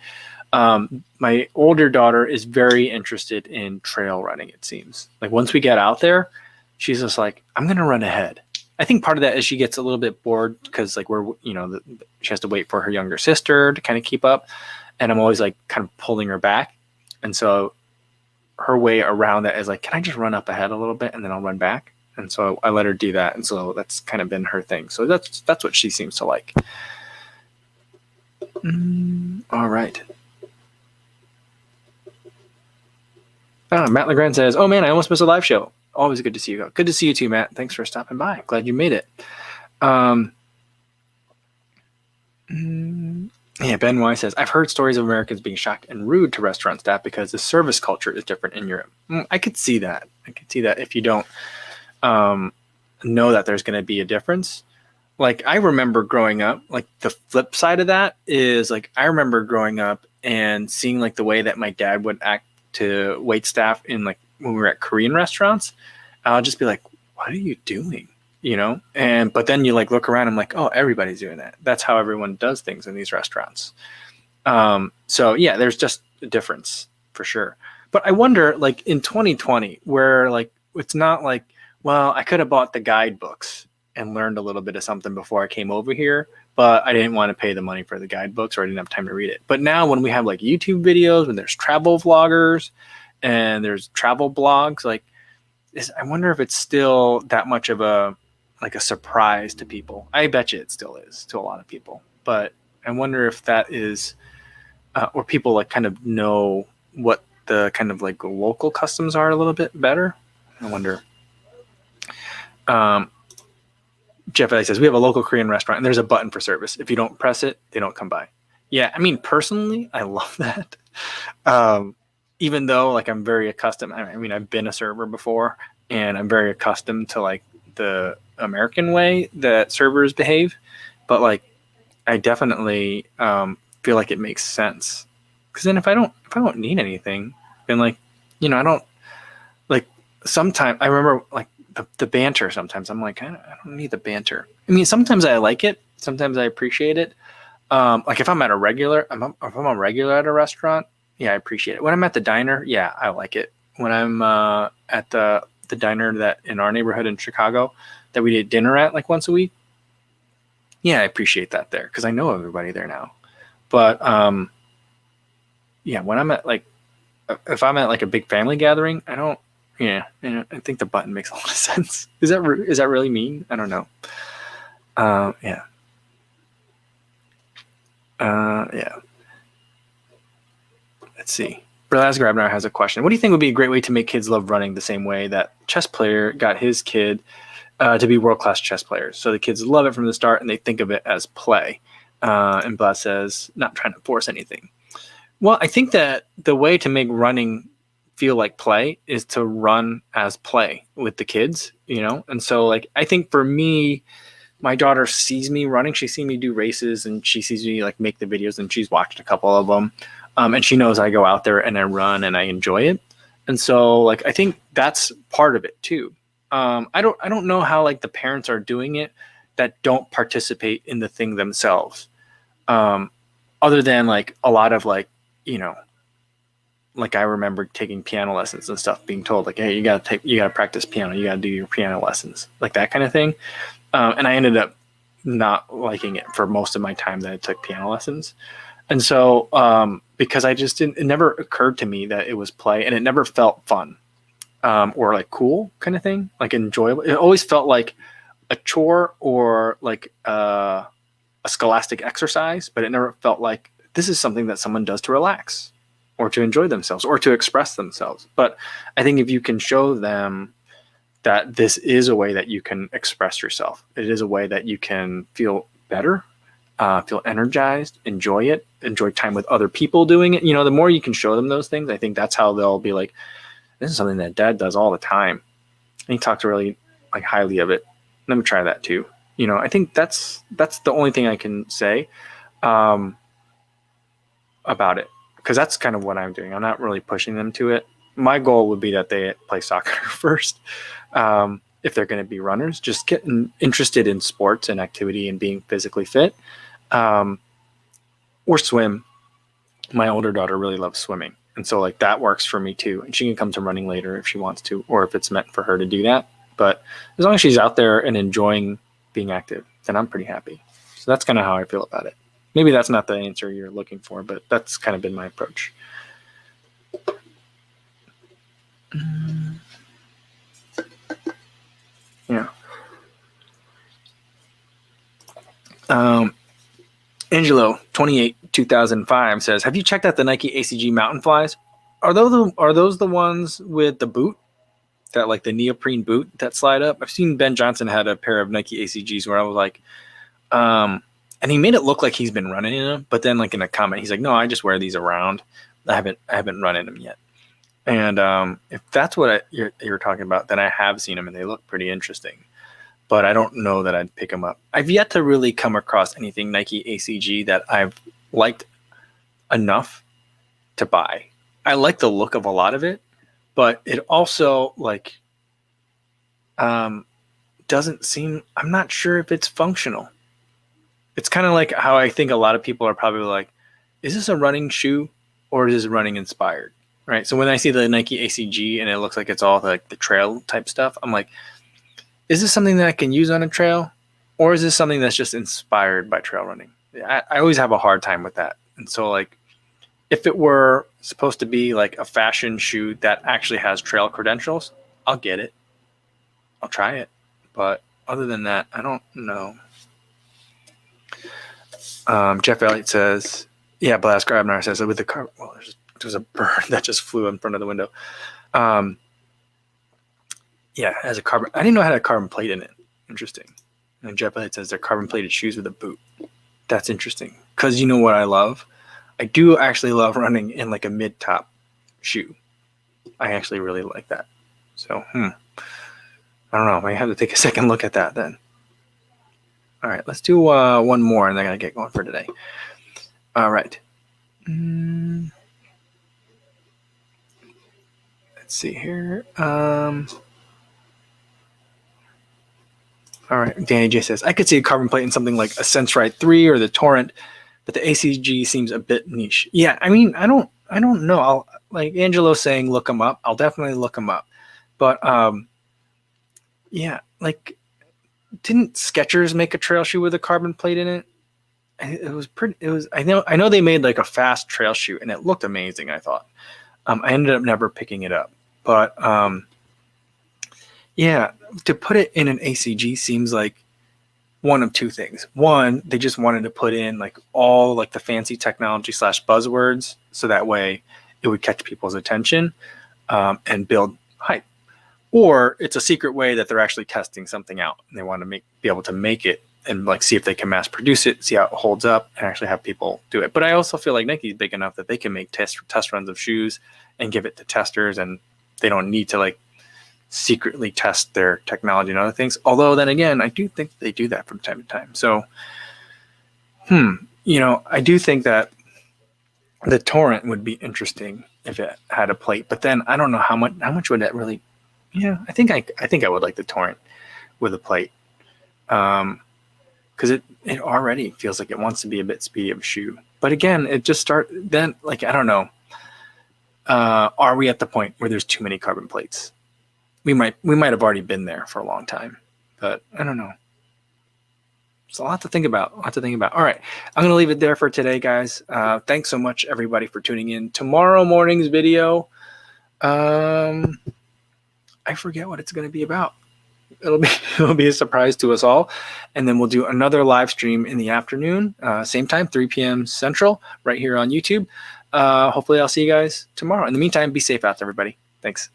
my older daughter is very interested in trail running, it seems. Like once we get out there, she's just like, I'm going to run ahead. I think part of that is she gets a little bit bored because like she has to wait for her younger sister to kind of keep up. And I'm always like kind of pulling her back. And so her way around that is like, can I just run up ahead a little bit and then I'll run back? And so I let her do that. And so that's kind of been her thing. So that's what she seems to like. All right. Matt Legrand says, oh man, I almost missed a live show. Always good to see you. Good to see you too, Matt. Thanks for stopping by. Glad you made it. Yeah, Ben Y says, I've heard stories of Americans being shocked and rude to restaurant staff because the service culture is different in Europe. I could see that. If you don't know that there's going to be a difference. Like I remember growing up, like the flip side of that is like I remember growing up and seeing like the way that my dad would act to wait staff in like when we were at Korean restaurants. I'll just be like, what are you doing? But then you like look around, I'm like, oh, everybody's doing that. That's how everyone does things in these restaurants. So yeah, there's just a difference for sure. But I wonder, like in 2020, where like it's not like, well, I could have bought the guidebooks and learned a little bit of something before I came over here, but I didn't want to pay the money for the guidebooks or I didn't have time to read it. But now when we have like YouTube videos, when there's travel vloggers and there's travel blogs, like I wonder if it's still that much of a surprise to people. I bet you it still is to a lot of people, but I wonder if that is, or people like kind of know what the kind of like local customs are a little bit better. I wonder. Jeff Ellie says, we have a local Korean restaurant and there's a button for service. If you don't press it, they don't come by. Yeah. I mean, personally, I love that. Even though like I'm very accustomed, I mean, I've been a server before and I'm very accustomed to like the American way that servers behave, but like, I definitely feel like it makes sense. Cause then if I don't need anything, then like, I don't like sometimes I remember like the banter. Sometimes I'm like, I don't need the banter. I mean, sometimes I like it. Sometimes I appreciate it. Like if I'm at a regular, if I'm a regular at a restaurant, yeah, I appreciate it. When I'm at the diner, yeah, I like it. When I'm at the diner that in our neighborhood in Chicago that we did dinner at like once a week, yeah, I appreciate that there because I know everybody there now. But yeah, when I'm at like, if I'm at like a big family gathering, I don't. Yeah, I think the button makes a lot of sense. Is that really mean? I don't know. Yeah. Yeah. Let's see. Brilaz Grabner has a question. What do you think would be a great way to make kids love running the same way that chess player got his kid to be world-class chess players? So the kids love it from the start and they think of it as play. And Blas says, not trying to force anything. Well, I think that the way to make running feel like play is to run as play with the kids, And so like, I think for me, my daughter sees me running. She sees me do races and she sees me like make the videos and she's watched a couple of them. And she knows I go out there and I run and I enjoy it. And so like, I think that's part of it too. I don't know how like the parents are doing it that don't participate in the thing themselves. Other than like a lot of like, like I remember taking piano lessons and stuff, being told like, hey, you gotta practice piano, you gotta do your piano lessons, like that kind of thing. And I ended up not liking it for most of my time that I took piano lessons. And so because it never occurred to me that it was play and it never felt fun or like cool kind of thing, like enjoyable. It always felt like a chore or like a scholastic exercise, but it never felt like this is something that someone does to relax or to enjoy themselves or to express themselves. But I think if you can show them that this is a way that you can express yourself, it is a way that you can feel better, feel energized, enjoy time with other people doing it. The more you can show them those things, I think that's how they'll be like, this is something that dad does all the time. And he talks really like highly of it. Let me try that too. I think that's the only thing I can say about it. Because that's kind of what I'm doing. I'm not really pushing them to it. my goal would be that they play soccer first. If they're going to be runners, just getting interested in sports and activity and being physically fit, or swim. My older daughter really loves swimming. And so like that works for me too. And she can come to running later if she wants to, or if it's meant for her to do that. But as long as she's out there and enjoying being active, then I'm pretty happy. So that's kind of how I feel about it. Maybe that's not the answer you're looking for, but that's kind of been my approach. Yeah. Angelo 28 2005 says, have you checked out the Nike ACG Mountain Flies? Are those the ones with the boot, that like the neoprene boot that slide up? I've seen Ben Johnson had a pair of Nike ACGs where I was like, and he made it look like he's been running in them, but then like in a comment he's like, no, I just wear these around. I haven't run in them yet. And if that's what you're talking about, then I have seen them and they look pretty interesting. But I don't know that I'd pick them up. I've yet to really come across anything Nike ACG that I've liked enough to buy. I like the look of a lot of it, but it also like doesn't seem, I'm not sure if it's functional. It's kind of like how I think a lot of people are probably like, is this a running shoe or is this running inspired? Right. So when I see the Nike ACG and it looks like it's all like the trail type stuff, I'm like, is this something that I can use on a trail, or is this something that's just inspired by trail running? I always have a hard time with that. And so like, if it were supposed to be like a fashion shoe that actually has trail credentials, I'll get it. I'll try it. But other than that, I don't know. Jeff Elliott says, yeah, Blast Grabnar says, with the car, well, there's a bird that just flew in front of the window. Yeah, it has a carbon. I didn't know it had a carbon plate in it. Interesting. And Jeff Elliott says they're carbon plated shoes with a boot. That's interesting. Because you know what I love? I do actually love running in like a mid-top shoe. I actually really like that. So, I don't know. I might have to take a second look at that then. All right, let's do one more and then I gotta get going for today. All right. Let's see here. All right, Danny J says, I could see a carbon plate in something like a Sense-Ride 3 or the Torrent, but the ACG seems a bit niche. Yeah, I mean, I don't know. I'll, like Angelo saying, look them up. I'll definitely look them up. But yeah, like, didn't Skechers make a trail shoe with a carbon plate in it? It was pretty. It was. I know they made like a fast trail shoe, and it looked amazing. I thought. I ended up never picking it up, but yeah, to put it in an ACG seems like one of two things. One, they just wanted to put in like all like the fancy technology / buzzwords, so that way it would catch people's attention and build hype. Or it's a secret way that they're actually testing something out and they want to be able to make it and like see if they can mass produce it, see how it holds up, and actually have people do it. But I also feel like Nike's big enough that they can make test runs of shoes and give it to testers, and they don't need to like secretly test their technology and other things. Although then again, I do think they do that from time to time. So, I do think that the Torrent would be interesting if it had a plate, but then I don't know how much would that really. Yeah, I think I would like the Torrent with a plate, because it already feels like it wants to be a bit speedy of a shoe. But again, it just then like I don't know. Are we at the point where there's too many carbon plates? We might have already been there for a long time, but I don't know. It's a lot to think about. All right, I'm gonna leave it there for today, guys. Thanks so much, everybody, for tuning in. Tomorrow morning's video. I forget what it's going to be about. It'll be a surprise to us all. And then we'll do another live stream in the afternoon, same time, 3 p.m. Central, right here on YouTube. Hopefully I'll see you guys tomorrow. In the meantime, be safe out there, everybody. Thanks.